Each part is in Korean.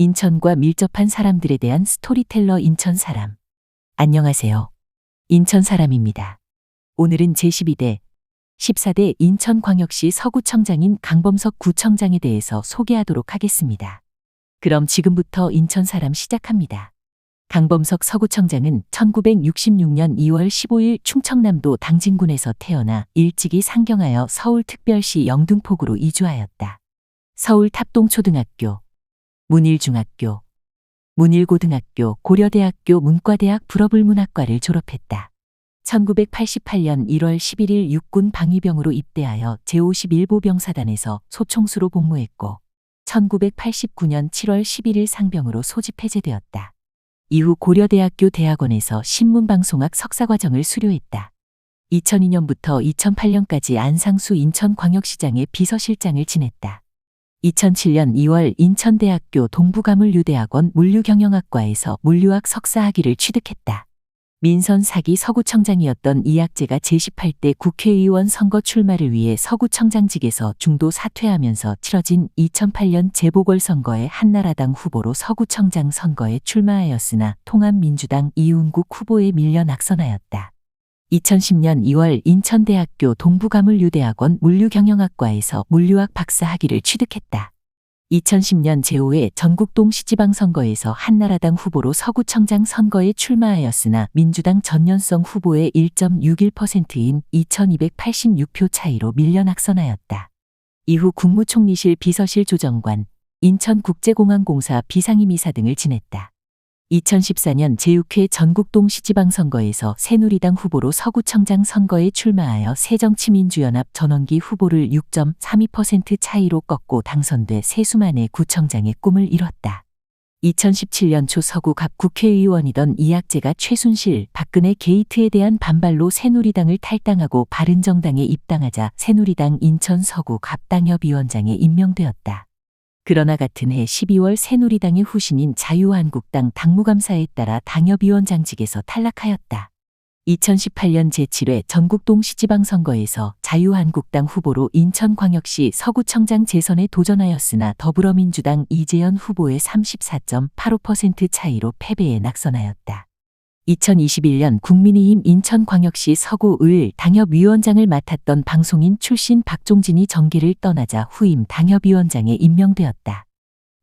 인천과 밀접한 사람들에 대한 스토리텔러 인천 사람. 안녕하세요. 인천 사람입니다. 오늘은 제12대, 14대 인천광역시 서구청장인 강범석 구청장에 대해서 소개하도록 하겠습니다. 그럼 지금부터 인천 사람 시작합니다. 강범석 서구청장은 1966년 2월 15일 충청남도 당진군에서 태어나 일찍이 상경하여 서울특별시 영등포구로 이주하였다. 서울 탑동초등학교, 문일중학교, 문일고등학교, 고려대학교 문과대학 불어불문학과를 졸업했다. 1988년 1월 11일 육군 방위병으로 입대하여 제51보 병사단에서 소총수로 복무했고 1989년 7월 11일 상병으로 소집 해제되었다. 이후 고려대학교 대학원에서 신문방송학 석사과정을 수료했다. 2002년부터 2008년까지 안상수 인천광역시장의 비서실장을 지냈다. 2007년 2월 인천대학교 동부가물류대학원 물류경영학과에서 물류학 석사학위를 취득했다. 민선 4기 서구청장이었던 이학재가 제18대 국회의원 선거 출마를 위해 서구청장직에서 중도 사퇴하면서 치러진 2008년 재보궐선거에 한나라당 후보로 서구청장 선거에 출마하였으나 통합민주당 이운국 후보에 밀려 낙선하였다. 2010년 2월 인천대학교 동부가물류대학원 물류경영학과에서 물류학 박사학위를 취득했다. 2010년 제5회 전국동시지방선거에서 한나라당 후보로 서구청장 선거에 출마하였으나 민주당 전년성 후보의 1.61%인 2286표 차이로 밀려 낙선하였다. 이후 국무총리실 비서실 조정관, 인천국제공항공사 비상임이사 등을 지냈다. 2014년 제6회 전국동시지방선거에서 새누리당 후보로 서구청장 선거에 출마하여 새정치민주연합 전원기 후보를 6.32% 차이로 꺾고 당선돼 세수만의 구청장의 꿈을 이뤘다. 2017년 초 서구갑 국회의원이던 이학재가 최순실, 박근혜 게이트에 대한 반발로 새누리당을 탈당하고 바른정당에 입당하자 새누리당 인천 서구갑 당협위원장에 임명되었다. 그러나 같은 해 12월 새누리당의 후신인 자유한국당 당무감사에 따라 당협위원장직에서 탈락하였다. 2018년 제7회 전국동시지방선거에서 자유한국당 후보로 인천광역시 서구청장 재선에 도전하였으나 더불어민주당 이재현 후보의 34.85% 차이로 패배에 낙선하였다. 2021년 국민의힘 인천광역시 서구을 당협위원장을 맡았던 방송인 출신 박종진이 정계를 떠나자 후임 당협위원장에 임명되었다.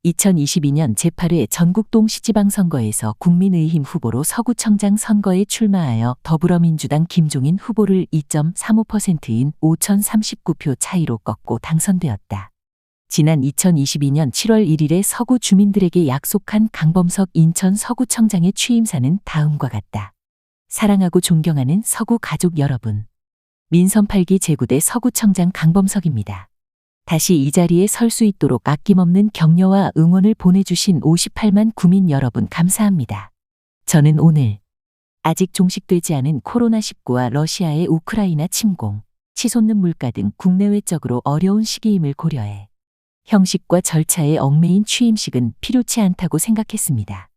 2022년 제8회 전국동시지방선거에서 국민의힘 후보로 서구청장 선거에 출마하여 더불어민주당 김종인 후보를 2.35%인 5,039표 차이로 꺾고 당선되었다. 지난 2022년 7월 1일에 서구 주민들에게 약속한 강범석 인천 서구청장의 취임사는 다음과 같다. 사랑하고 존경하는 서구 가족 여러분. 민선 8기 제9대 서구청장 강범석입니다. 다시 이 자리에 설 수 있도록 아낌없는 격려와 응원을 보내주신 58만 구민 여러분 감사합니다. 저는 오늘 아직 종식되지 않은 코로나19와 러시아의 우크라이나 침공, 치솟는 물가 등 국내외적으로 어려운 시기임을 고려해 형식과 절차에 얽매인 취임식은 필요치 않다고 생각했습니다.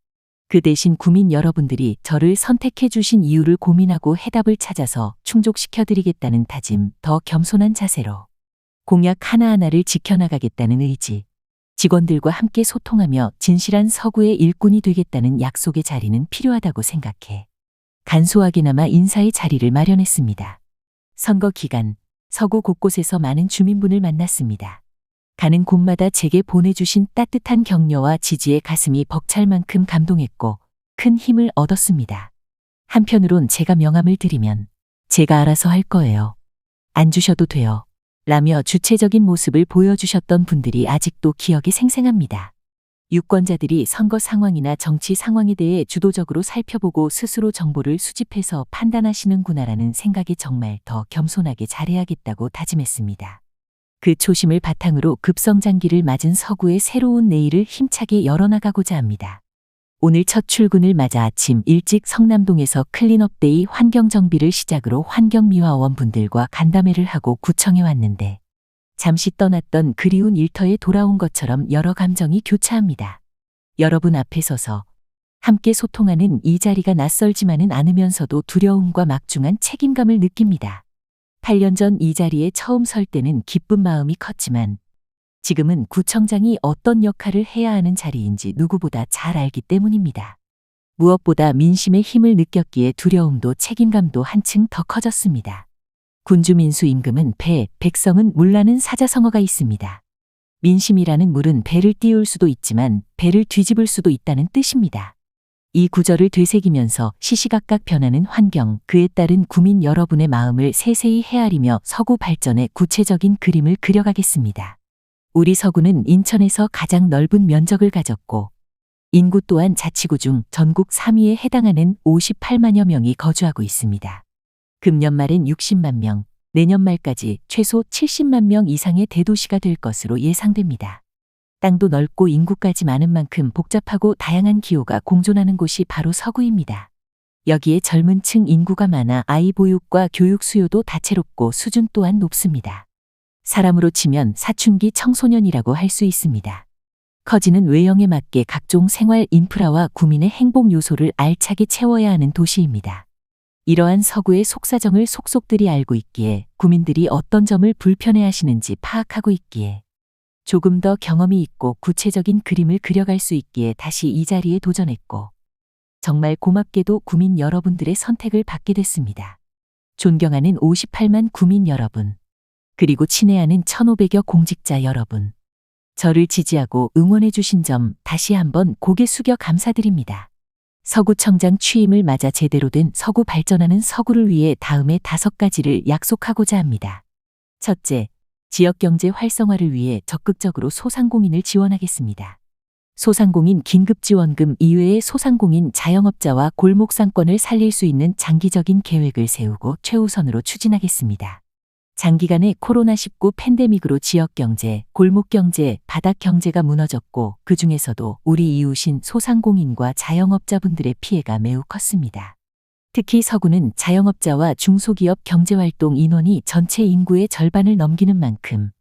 그 대신 구민 여러분들이 저를 선택해 주신 이유를 고민하고 해답을 찾아서 충족시켜드리겠다는 다짐, 더 겸손한 자세로 공약 하나하나를 지켜나가겠다는 의지, 직원들과 함께 소통하며 진실한 서구의 일꾼이 되겠다는 약속의 자리는 필요하다고 생각해 간소하게나마 인사의 자리를 마련했습니다. 선거 기간, 서구 곳곳에서 많은 주민분을 만났습니다. 가는 곳마다 제게 보내주신 따뜻한 격려와 지지에 가슴이 벅찰 만큼 감동했고 큰 힘을 얻었습니다. 한편으론 제가 명함을 드리면 제가 알아서 할 거예요. 안 주셔도 돼요. 라며 주체적인 모습을 보여주셨던 분들이 아직도 기억에 생생합니다. 유권자들이 선거 상황이나 정치 상황에 대해 주도적으로 살펴보고 스스로 정보를 수집해서 판단하시는구나라는 생각에 정말 더 겸손하게 잘해야겠다고 다짐했습니다. 그 초심을 바탕으로 급성장기를 맞은 서구의 새로운 내일을 힘차게 열어나가고자 합니다. 오늘 첫 출근을 맞아 아침 일찍 성남동에서 클린업데이 환경정비를 시작으로 환경미화원분들과 간담회를 하고 구청에 왔는데 잠시 떠났던 그리운 일터에 돌아온 것처럼 여러 감정이 교차합니다. 여러분 앞에 서서 함께 소통하는 이 자리가 낯설지만은 않으면서도 두려움과 막중한 책임감을 느낍니다. 8년 전 이 자리에 처음 설 때는 기쁜 마음이 컸지만 지금은 구청장이 어떤 역할을 해야 하는 자리인지 누구보다 잘 알기 때문입니다. 무엇보다 민심의 힘을 느꼈기에 두려움도 책임감도 한층 더 커졌습니다. 군주민수 임금은 배, 백성은 물라는 사자성어가 있습니다. 민심이라는 물은 배를 띄울 수도 있지만 배를 뒤집을 수도 있다는 뜻입니다. 이 구절을 되새기면서 시시각각 변하는 환경, 그에 따른 구민 여러분의 마음을 세세히 헤아리며 서구 발전의 구체적인 그림을 그려가겠습니다. 우리 서구는 인천에서 가장 넓은 면적을 가졌고 인구 또한 자치구 중 전국 3위에 해당하는 58만여 명이 거주하고 있습니다. 금년 말엔 60만 명, 내년 말까지 최소 70만 명 이상의 대도시가 될 것으로 예상됩니다. 땅도 넓고 인구까지 많은 만큼 복잡하고 다양한 기호가 공존하는 곳이 바로 서구입니다. 여기에 젊은 층 인구가 많아 아이 보육과 교육 수요도 다채롭고 수준 또한 높습니다. 사람으로 치면 사춘기 청소년이라고 할 수 있습니다. 커지는 외형에 맞게 각종 생활 인프라와 구민의 행복 요소를 알차게 채워야 하는 도시입니다. 이러한 서구의 속사정을 속속들이 알고 있기에 구민들이 어떤 점을 불편해하시는지 파악하고 있기에 조금 더 경험이 있고 구체적인 그림을 그려갈 수 있기에 다시 이 자리에 도전했고 정말 고맙게도 구민 여러분들의 선택을 받게 됐습니다. 존경하는 58만 구민 여러분, 그리고 친애하는 1,500여 공직자 여러분, 저를 지지하고 응원해 주신 점 다시 한번 고개 숙여 감사드립니다. 서구청장 취임을 맞아 제대로 된 서구 발전하는 서구를 위해 다음에 5가지를 약속하고자 합니다. 첫째, 지역경제 활성화를 위해 적극적으로 소상공인을 지원하겠습니다. 소상공인 긴급지원금 이외에 소상공인 자영업자와 골목상권을 살릴 수 있는 장기적인 계획을 세우고 최우선으로 추진하겠습니다. 장기간의 코로나19 팬데믹으로 지역경제, 골목경제, 바닥경제가 무너졌고 그중에서도 우리 이웃인 소상공인과 자영업자분들의 피해가 매우 컸습니다. 특히 서구는 자영업자와 중소기업 경제활동 인원이 전체 인구의 절반을 넘기는 만큼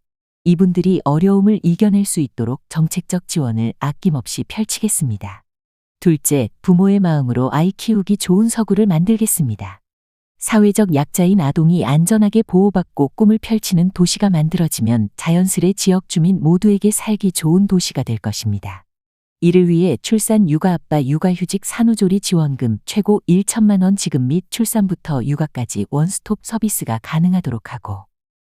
이분들이 어려움을 이겨낼 수 있도록 정책적 지원을 아낌없이 펼치겠습니다. 둘째, 부모의 마음으로 아이 키우기 좋은 서구를 만들겠습니다. 사회적 약자인 아동이 안전하게 보호받고 꿈을 펼치는 도시가 만들어지면 자연스레 지역 주민 모두에게 살기 좋은 도시가 될 것입니다. 이를 위해 출산 육아아빠 육아휴직 산후조리 지원금 최고 1천만 원 지급 및 출산부터 육아까지 원스톱 서비스가 가능하도록 하고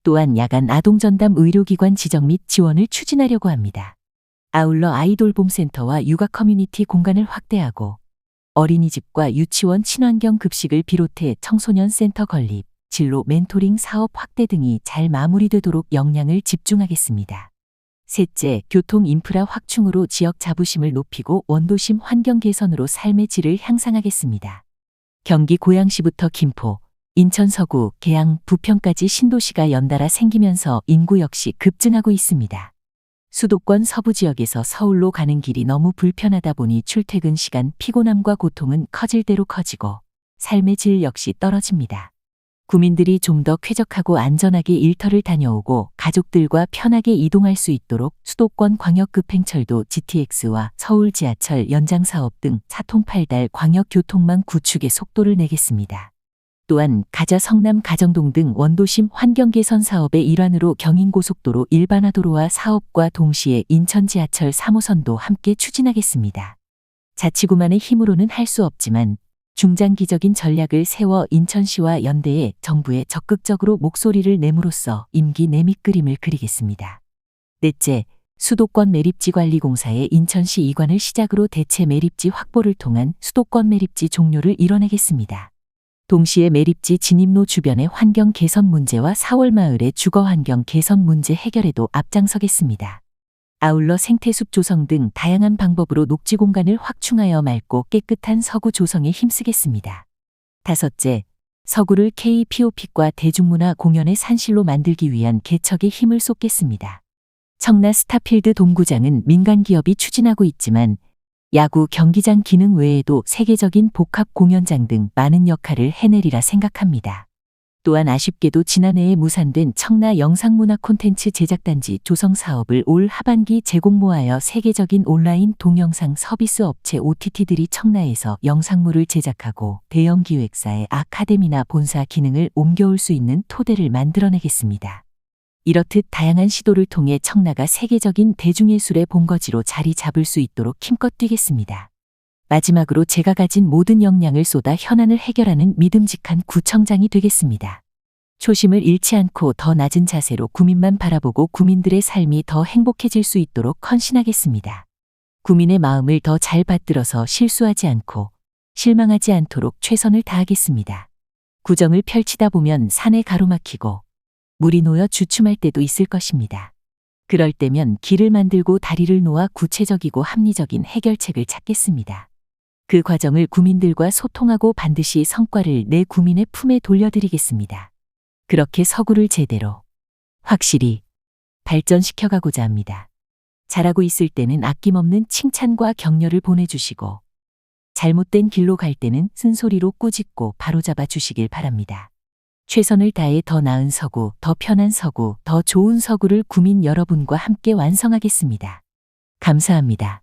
또한 야간 아동전담 의료기관 지정 및 지원을 추진하려고 합니다. 아울러 아이돌봄센터와 육아 커뮤니티 공간을 확대하고 어린이집과 유치원 친환경 급식을 비롯해 청소년 센터 건립, 진로 멘토링 사업 확대 등이 잘 마무리되도록 역량을 집중하겠습니다. 셋째, 교통 인프라 확충으로 지역 자부심을 높이고 원도심 환경 개선으로 삶의 질을 향상하겠습니다. 경기 고양시부터 김포, 인천 서구, 계양, 부평까지 신도시가 연달아 생기면서 인구 역시 급증하고 있습니다. 수도권 서부 지역에서 서울로 가는 길이 너무 불편하다 보니 출퇴근 시간 피곤함과 고통은 커질 대로 커지고 삶의 질 역시 떨어집니다. 구민들이 좀 더 쾌적하고 안전하게 일터를 다녀오고 가족들과 편하게 이동할 수 있도록 수도권 광역급행철도 GTX와 서울 지하철 연장사업 등 사통팔달 광역교통망 구축에 속도를 내겠습니다. 또한 가자 성남 가정동 등 원도심 환경개선 사업의 일환으로 경인고속도로 일반화도로와 사업과 동시에 인천 지하철 3호선도 함께 추진하겠습니다. 자치구만의 힘으로는 할 수 없지만 중장기적인 전략을 세워 인천시와 연대에 정부에 적극적으로 목소리를 내므로써 임기 내 밑그림을 그리겠습니다. 넷째, 수도권 매립지 관리공사의 인천시 이관을 시작으로 대체 매립지 확보를 통한 수도권 매립지 종료를 이뤄내겠습니다. 동시에 매립지 진입로 주변의 환경 개선 문제와 4월 마을의 주거 환경 개선 문제 해결에도 앞장서겠습니다. 아울러 생태숲 조성 등 다양한 방법으로 녹지 공간을 확충하여 맑고 깨끗한 서구 조성에 힘쓰겠습니다. 다섯째, 서구를 K-POP과 대중문화 공연의 산실로 만들기 위한 개척에 힘을 쏟겠습니다. 청라 스타필드 동구장은 민간 기업이 추진하고 있지만 야구 경기장 기능 외에도 세계적인 복합 공연장 등 많은 역할을 해내리라 생각합니다. 또한 아쉽게도 지난해에 무산된 청라 영상문화 콘텐츠 제작단지 조성 사업을 올 하반기 재공모하여 세계적인 온라인 동영상 서비스 업체 OTT들이 청라에서 영상물을 제작하고 대형 기획사의 아카데미나 본사 기능을 옮겨올 수 있는 토대를 만들어내겠습니다. 이렇듯 다양한 시도를 통해 청라가 세계적인 대중예술의 본거지로 자리 잡을 수 있도록 힘껏 뛰겠습니다. 마지막으로 제가 가진 모든 역량을 쏟아 현안을 해결하는 믿음직한 구청장이 되겠습니다. 초심을 잃지 않고 더 낮은 자세로 구민만 바라보고 구민들의 삶이 더 행복해질 수 있도록 헌신하겠습니다. 구민의 마음을 더 잘 받들어서 실수하지 않고 실망하지 않도록 최선을 다하겠습니다. 구정을 펼치다 보면 산에 가로막히고 물이 놓여 주춤할 때도 있을 것입니다. 그럴 때면 길을 만들고 다리를 놓아 구체적이고 합리적인 해결책을 찾겠습니다. 그 과정을 구민들과 소통하고 반드시 성과를 내 구민의 품에 돌려드리겠습니다. 그렇게 서구를 제대로, 확실히 발전시켜가고자 합니다. 잘하고 있을 때는 아낌없는 칭찬과 격려를 보내주시고 잘못된 길로 갈 때는 쓴소리로 꾸짖고 바로잡아 주시길 바랍니다. 최선을 다해 더 나은 서구, 더 편한 서구, 더 좋은 서구를 구민 여러분과 함께 완성하겠습니다. 감사합니다.